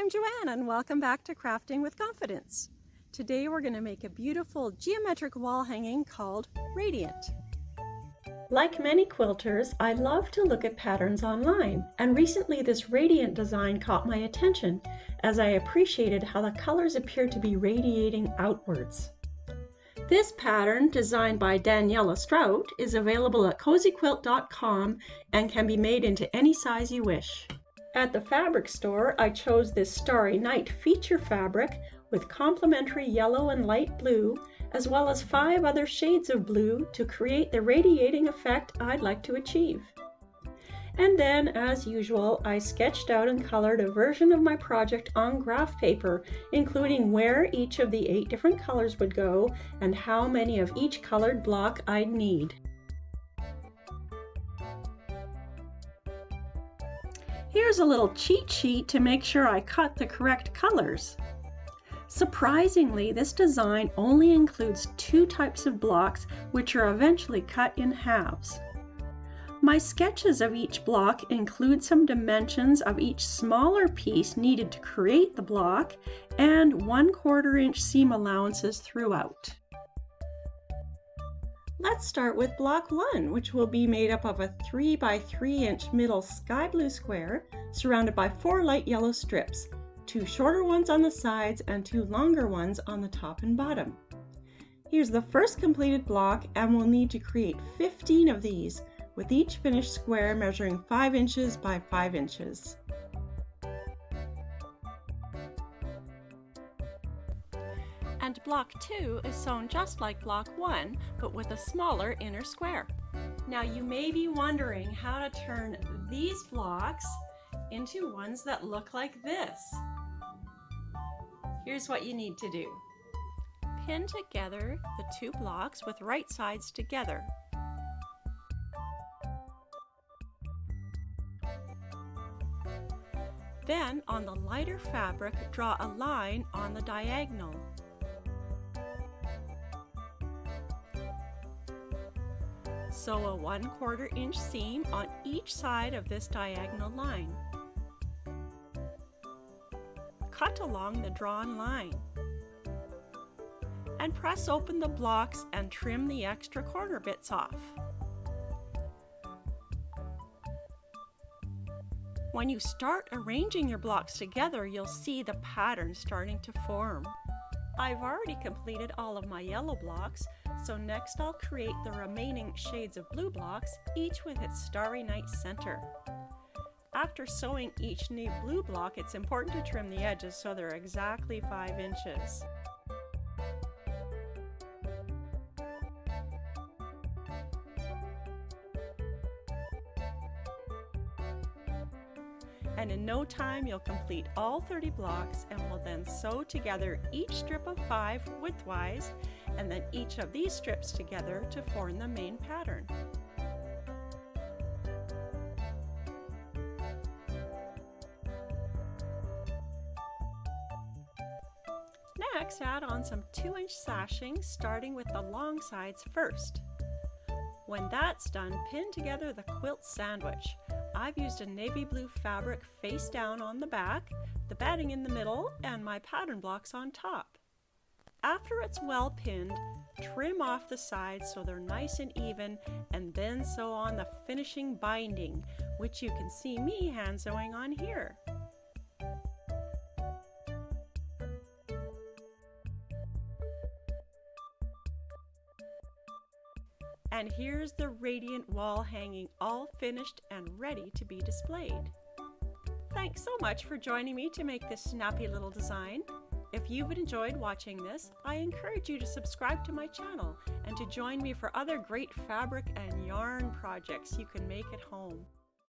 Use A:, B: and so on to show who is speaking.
A: I'm Joanne and welcome back to Crafting with Confidence. Today we're going to make a beautiful geometric wall hanging called Radiant. Like many quilters, I love to look at patterns online, and recently this Radiant design caught my attention as I appreciated how the colors appear to be radiating outwards. This pattern, designed by Daniela Strout, is available at cozyquilt.com and can be made into any size you wish. At the fabric store, I chose this Starry Night feature fabric with complementary yellow and light blue, as well as 5 other shades of blue to create the radiating effect I'd like to achieve. And then, as usual, I sketched out and colored a version of my project on graph paper, including where each of the 8 different colors would go and how many of each colored block I'd need. Here's a little cheat sheet to make sure I cut the correct colors. Surprisingly, this design only includes 2 types of blocks, which are eventually cut in halves. My sketches of each block include some dimensions of each smaller piece needed to create the block and 1/4 inch seam allowances throughout. Let's start with block 1, which will be made up of a 3 by 3 inch middle sky blue square surrounded by 4 light yellow strips, 2 shorter ones on the sides and 2 longer ones on the top and bottom. Here's the first completed block, and we'll need to create 15 of these, with each finished square measuring 5 inches by 5 inches. And block 2 is sewn just like block 1, but with a smaller inner square. Now you may be wondering how to turn these blocks into ones that look like this. Here's what you need to do. Pin together the 2 blocks with right sides together. Then on the lighter fabric, draw a line on the diagonal. Sew a 1/4 inch seam on each side of this diagonal line. Cut along the drawn line. And press open the blocks and trim the extra corner bits off. When you start arranging your blocks together, you'll see the pattern starting to form. I've already completed all of my yellow blocks, so next I'll create the remaining shades of blue blocks, each with its Starry Night center. After sewing each new blue block, it's important to trim the edges so they're exactly 5 inches. And in no time you'll complete all 30 blocks, and will then sew together each strip of 5 widthwise, and then each of these strips together to form the main pattern. Next, add on some 2-inch sashing, starting with the long sides first. When that's done, pin together the quilt sandwich. I've used a navy blue fabric face down on the back, the batting in the middle, and my pattern blocks on top. After it's well pinned, trim off the sides so they're nice and even, and then sew on the finishing binding, which you can see me hand sewing on here. And here's the Radiant wall hanging, all finished and ready to be displayed. Thanks so much for joining me to make this snappy little design. If you've enjoyed watching this, I encourage you to subscribe to my channel and to join me for other great fabric and yarn projects you can make at home.